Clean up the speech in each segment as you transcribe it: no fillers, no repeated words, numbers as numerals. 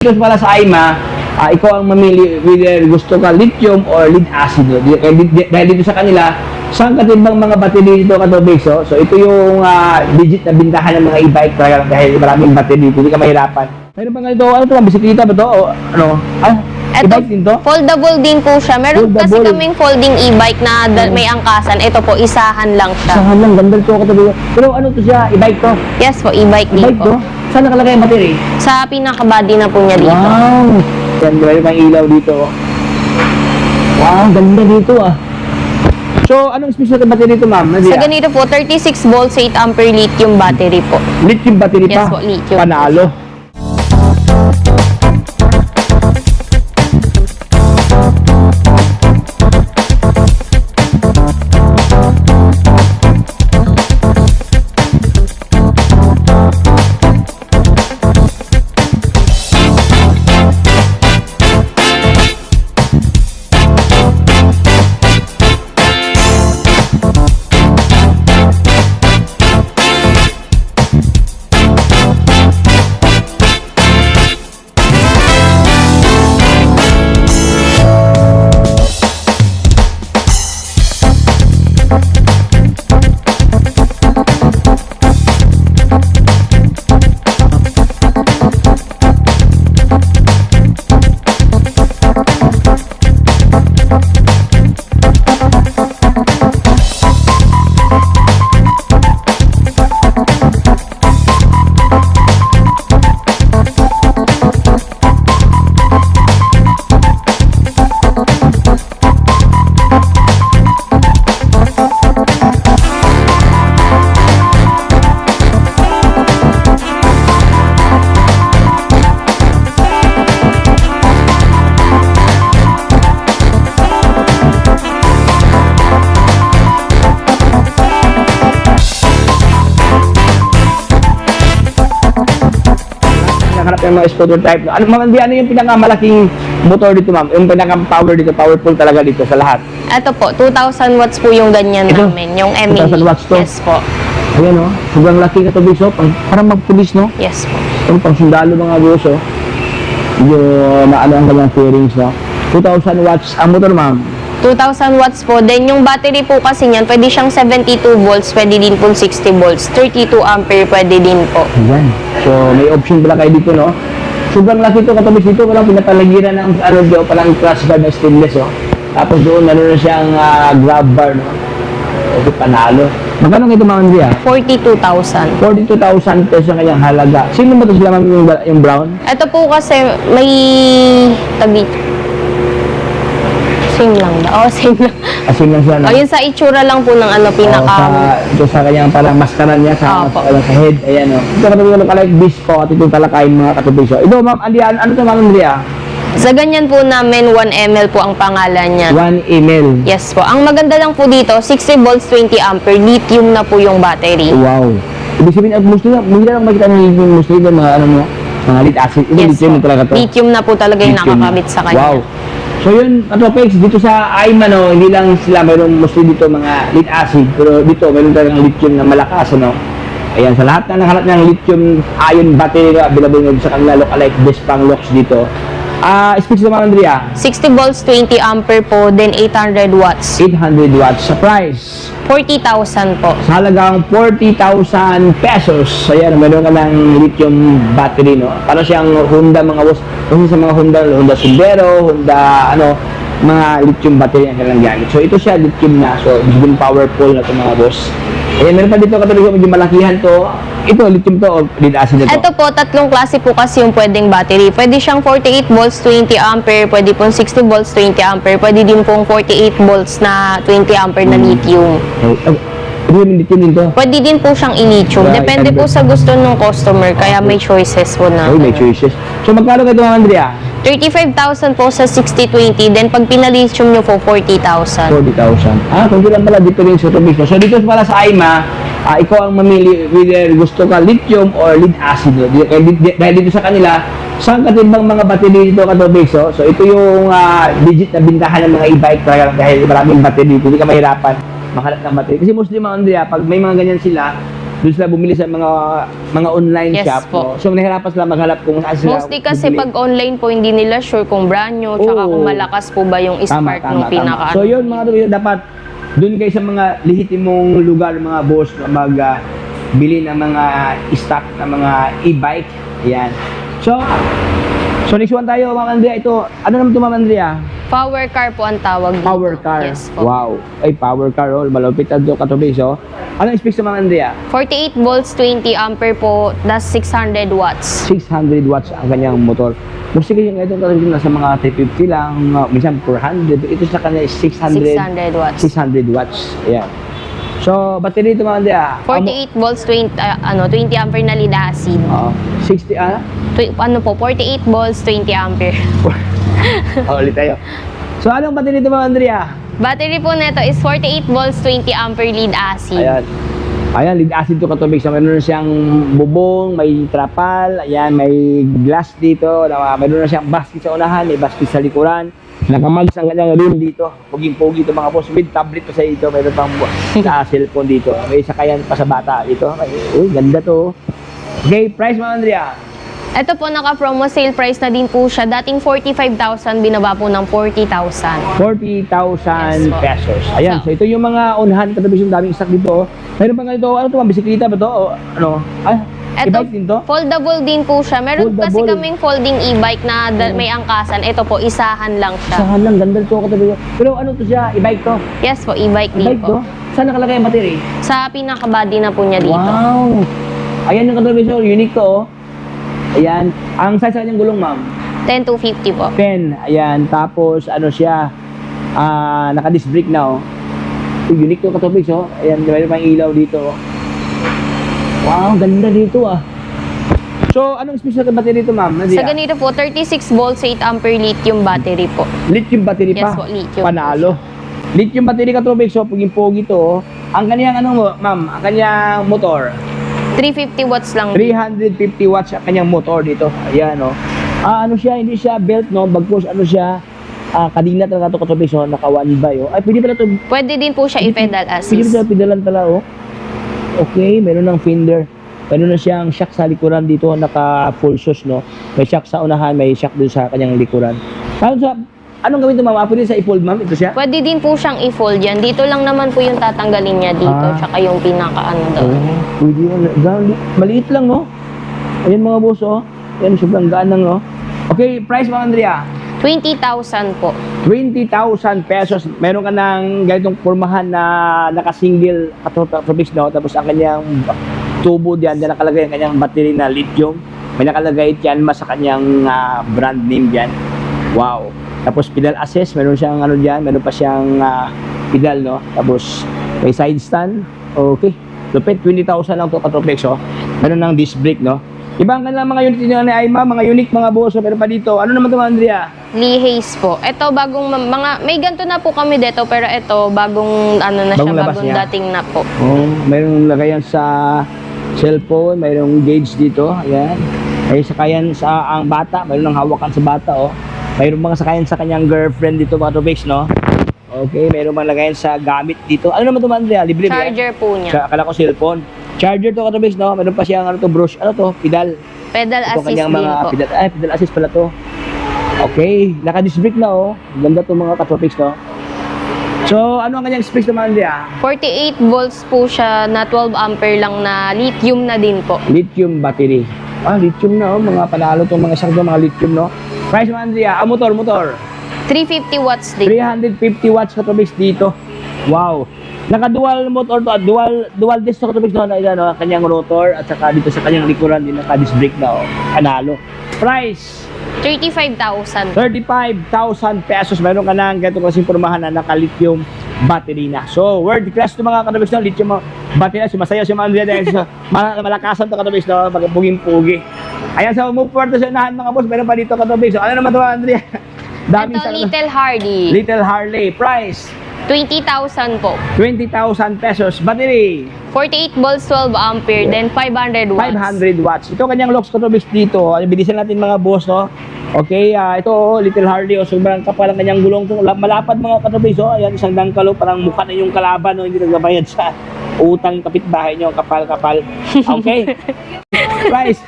Dito pala sa AIMA, ikaw ang mamili whether gusto ka lithium or lead acid. Dahil dito sa kanila, saan katimbang mga battery dito katubig. So ito yung legit na bintahan ng mga e-bike dahil maraming battery dito, hindi ka mahirapan. Mayroon pa nga ito, ano ito lang, bisikleta ba ito? O ano? E-bike din to? Foldable din po siya. Meron kasi Foldable. kaming folding e-bike na may angkasan. Ito po, isahan lang siya. Saan lang, ganda ito katubig. Pero ano to siya? E-bike to? Yes po, e-bike din E-bike to? po. Saan nakalagay ang battery? Sa pinaka-body na po niya dito. Wow! Yan, mayroon pang ilaw dito. Wow, ganda dito ah. So, anong special na battery dito, ma'am? Sa ganito po, 36 volts, 8 ampere lithium battery po. Lithium battery pa? Yes po, lithium. Panalo. Nakahanap ng mga scooter type. Ano yung pinakamalaking motor dito, ma'am? Yung pinaka-power dito, powerful talaga dito sa lahat. Ito po, 2,000 watts po yung ganyan Ito? namin. Yung ME. 2,000 watts to? Yes po. Ayan o, sobrang laki ka tubig. So, parang magpulis, no? Yes po. Yung pang sundalo mga gusto. Yung maano ang kanyang fairings, no? 2,000 watts ang motor, ma'am. 2,000 watts po. Then yung battery po kasi niyan, pwede siyang 72 volts, pwede din po 60 volts. 32 ampere, pwede din po. Ayan. So, may option pala kayo dito, no? Sobrang laki ito katubig dito. Walang pinapalagiran ng ano dito, palang crash bar na stainless, oh. Tapos doon, ano na siyang grab bar, no? Okay, panalo. Magkano ito, Ma'am Andrea? 42,000. 42,000 pesos ang kanyang halaga. Sino ba ito sila, ma'am, yung brown? Ito po kasi may tabi. Same lang ba? Oh, same lang. Asin lang siya, no? Oh, yun sa itsura lang po ng ano, pinaka... Ito sa kanyang parang maskaran niya sa, Opo. sa head. Ayan, o. Ito katubig ng like bisco at itong talakayin mga katubig. So, ito, Ma'am Andrea, ano ito, Ma'am Andrea? Sa ganyan po namin, 1 ml po ang pangalan niya. 1 ml. Yes po. Ang maganda lang po dito, 60 volts, 20 ampere, lithium na po yung battery. Wow. Ibig sabihin, mostly lang makita ng lithium, mostly ng mga, ano mo, mga lead acid. Ito, Yes lithium po. na talaga to. Lithium na po talaga yung Lithium. nakakabit sa kanya. Wow. So yun, Katropex, dito sa AIMA, no, hindi lang sila, mayroong mostly dito mga lead acid, pero dito mayroon talagang lithium na malakas, ano. Ayan, sa lahat na nakalat ng lithium ion battery na available ngayon sa kanila lookalike best pang locks dito. Speech naman, Andrea. 60 volts, 20 ampere po, then 800 watts. 800 watts. Sa price, 40,000 po. sa halagang 40,000 pesos. Ayan, meron ka ng lithium battery, no? Para siyang Honda, kasi sa mga Honda Sundero, Honda, mga lithium battery ang kanilang gamit. So, ito siya, lithium na. So, it's been powerful na ito, mga boss. Ayan, meron pa dito katulad medyo malakihan to. Ito, lithium to o lead acid na to? Ito po, tatlong klase po kasi yung pwedeng battery. Pwede siyang 48 volts, 20 ampere, pwede pong 60 volts, 20 ampere, pwede din pong 48 volts na 20 ampere na lithium. Ito yung lithium din to. Pwede din po siyang i-lithium. Right. Depende po sa gusto ng customer, kaya may choices po na. Ay, may choices. So, magkano ka ito, Andrea? 35,000 po sa 60-20, then pag pinalithium nyo po, 40,000. 40,000. Kung lang pala dito rin sa Tobisco. So, dito pala sa AIMA, ikaw ang mamili whether gusto ka lithium or lead acid. Dahil dito sa kanila, saan katimbang mga battery dito katubig. So ito yung legit na bintahan ng mga e-bike dahil maraming battery dito. Hindi ka mahirapan makalat ng battery. Kasi mostly mga Andrea, pag may mga ganyan sila, doon sila bumili sa mga online Yes shop. po. No? So, nahirapan sila maghanap kung saan sila Mostly kasi bumili. pag online po, hindi nila sure kung brand new, tsaka Oo. kung malakas po ba yung spark nung pinaka So, yun mga kapatid, dapat doon kayo sa mga lehitimong lugar, mga boss, na bili ng mga stock ng mga e-bike. Ayan. So, next one tayo, Ma'am Andrea. Ito, ano naman ito, Ma'am Andrea? power car po ang tawag dito. Power car. Yes po. Wow. Ay, power car. Oh, malupit na ito katubig. So, anong specs naman, Andrea? 48 volts, 20 ampere po, that's 600 watts. 600 watts ang kanyang motor. Kasi kasi ito katubig nasa mga 350 lang, minsan 400. Ito sa kanya is 600 600 watts. 600 watts. Ayan. So, battery ito mga Andrea. 48 volts, 20 ampere na lead acid. 60, Ano po, 48 volts, 20 ampere. ulit tayo. So, anong battery ito mga Andrea? Battery po nito is 48 volts, 20 ampere lead acid. Ayan. Ayan, lead acid to katubig. So, meron na siyang bubong, may trapal, ayan, may glass dito, meron na siyang basket sa unahan, may basket sa likuran. Nakamags ang kanyang rim dito. Puging-pugi ito mga boss. With tablet to sa ito, mayroon pang cellphone dito. May sakayan pa sa bata dito. Uy, ganda to. Okay, price mga Andrea. Ito po, naka-promo sale price na din po siya. Dating 45,000, binaba po ng 40,000. 40,000 Yes, po. pesos. Ayan, so ito yung mga unahan katubig yung daming stock dito. Meron pa nga dito, ano to, bisikleta ba to? O, ano? Ito, e-bike din to? foldable din po siya. Meron kasi Foldable. kaming folding e-bike na may angkasan. Ito po, isahan lang siya. Saan lang, ganda to katubig. Pero ano to siya, e-bike to? Yes po, e-bike din E-bike po. to? Saan nakalagay ang battery? Sa pinaka-body na po niya dito. Wow! Ayan yung katubig, so unique to oh. Ayan, ang size sa kanyang gulong ma'am? 10 to 50 po. 10, ayan, tapos ano siya, naka-disc brake na oh. Unique to katubig, so, ayan, mayroon pang ilaw dito oh. Wow, ganda dito ah. So, anong special battery dito ma'am? Sa ganito po, 36 volts, 8 ampere lithium battery po. Lithium battery pa? Yes po, lithium. Panalo. Lithium battery katubig, so, puging-pugi to oh. Ang kanyang ano ma'am, ang kanyang motor, 350 watts lang. 350 watts ang kanyang motor dito. Ayan oh. Ano siya, hindi siya belt no, bagkus ano siya, kadina talaga ito katubig, so, naka one by oh. Ay, pwede pala ito. Pwede din po siya i-pedal Pwede assist. pala pedalan pala oh. Okay, meron ng fender. Meron na siyang shock sa likuran dito, naka full shoes no. May shock sa unahan, may shock dun sa kanyang likuran. Anong gawin ito ma'am? Pwede sa i-fold ma'am? Ito siya? Pwede din po siyang i-fold yan. Dito lang naman po yung tatanggalin niya dito, tsaka yung pinaka-ano daw. Pwede yun. Maliit lang no. Ayan mga boss oh. Ayan, sobrang gaan lang no. Okay, price mga Andrea. 20,000 po. 20,000 pesos. Meron ka ng ganitong pormahan na naka-single katubig no. Tapos ang kanyang tubo diyan, diyan nakalagay ang kanyang battery na lithium. May nakalagay diyan sa kanyang brand name diyan. Wow. Tapos pedal assist, meron siyang ano diyan, meron pa siyang pedal no. Tapos may side stand. Okay. Lupit 20,000 lang to katubig so. Meron ng disc brake no. Ibang kanilang mga unit nila ni Aima, mga unique mga boss. So, meron pa dito. Ano naman ito mga Andrea? Lee Hayes po. Ito bagong may ganito na po kami dito, pero ito bagong ano na siya, Bagong labas bagong niya. dating na po. Oh, mayroong lagayan sa cellphone, mayroong gauge dito. Ayan. May sakayan sa ang bata, mayroong hawakan sa bata oh. Mayroong mga sakayan sa kanyang girlfriend dito mga topics no. Okay, mayroong mga lagayan sa gamit dito. Ano naman ito mga Andrea? Libre ba yan? Charger po niya. Akala ko cellphone. Charger to katubig no. Meron pa siyang ano to brush, ano to? Pedal. Pedal Ito assist kanyang din mga po. pedal assist pala to. Okay, naka-disc brake na oh. Ganda to mga katopics no. So, ano ang kanyang specs naman Andrea? 48 volts po siya na 12 ampere lang na lithium na din po. Lithium battery. Lithium na oh, mga panalo tong mga sakto mga lithium no. Price naman Andrea, motor. 350 watts din. 350 watts katopics dito. Wow. Naka-dual motor to, dual disc katopics no, ang kanyang rotor at saka dito sa kanyang likuran din naka-disc brake na oh. Panalo. Price 35,000. 35,000 pesos. Meron ka ng ganito kasing pormahan na naka-lithium battery na. So, world class to mga katopics no, lithium battery na. Sumasayaw si mga Andrea dahil sa malakasan to katopics no, pagpuging-pugi. Ayan, so move forward to sa unahan mga boss. Meron pa dito katopics. So, ano naman to mga Andrea? Daming Ito, Little Hardy. Little Harley. Price 20,000 po. 20,000 pesos. Battery 48 volts, 12 ampere, then 500 watts. 500 watts. Ito kanyang locks katubis dito. Bilisan natin mga boss no. Okay, ito Little Hardy sobrang kapal ang kanyang gulong to. Malapad mga katubis Ayan, isang dangkalo parang mukha na yung kalaban no, hindi nagbabayad sa utang yung kapitbahay nyo, kapal-kapal. Okay? Price,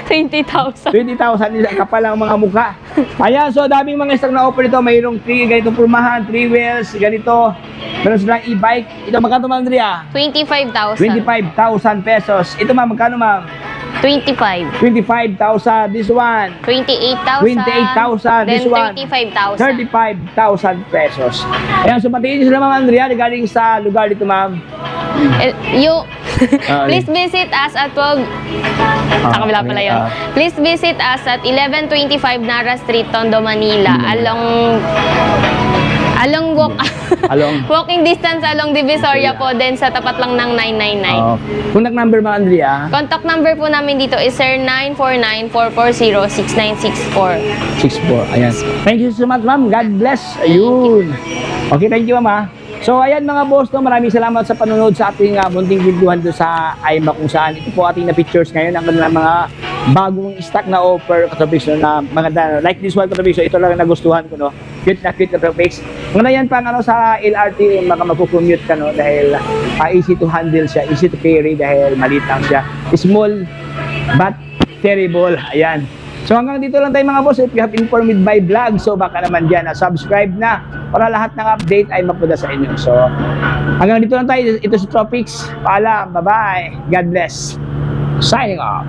20,000. 20,000 is kapal ang mga mukha. Ayan, so daming mga stock na offer dito. Mayroong 3 ganitong purmahan, 3 wheels, ganito. Meron silang e-bike. Ito, magkano ma'am Andrea? 25,000. 25,000 pesos. Ito ma'am, magkano ma'am? 25. 25,000. This one. 28,000. 28,000. This Then one. 35,000. 35,000 pesos. Ayan, so patingin nyo sila ma'am Andrea galing sa lugar dito ma'am. Please visit us at 12. Sa kabila pala yun. Please visit us at 1125 Nara Street, Tondo, Manila. Along walking distance along Divisoria po, then sa tapat lang ng 999. Contact number ma'am Andrea. Contact number po namin dito is 0949-440-6964. 64. Ayan. Thank you so much, ma'am. God bless. Ayun. Okay, thank you, ma'am. Ha? So, ayan mga boss, no, maraming salamat sa panonood sa ating munting videohan doon sa Aimba kung saan. Ito po ating na pictures ngayon ang kanilang mga bagong stock na offer katropics na maganda. Like this one katropics, ito lang ang nagustuhan ko, no. Cute na katropics. Ngayon yan pang ano, sa LRT, magkukommute ka, no, dahil easy to handle siya, easy to carry dahil maliit lang siya. Small but terrible. Ayan. So hanggang dito lang tayo mga boss. If you have informed by vlog, so baka naman dyan subscribe na para lahat ng update ay mapunta sa inyo. So hanggang dito lang tayo. Ito si Tropics. Paalam. Bye-bye. God bless. Signing off.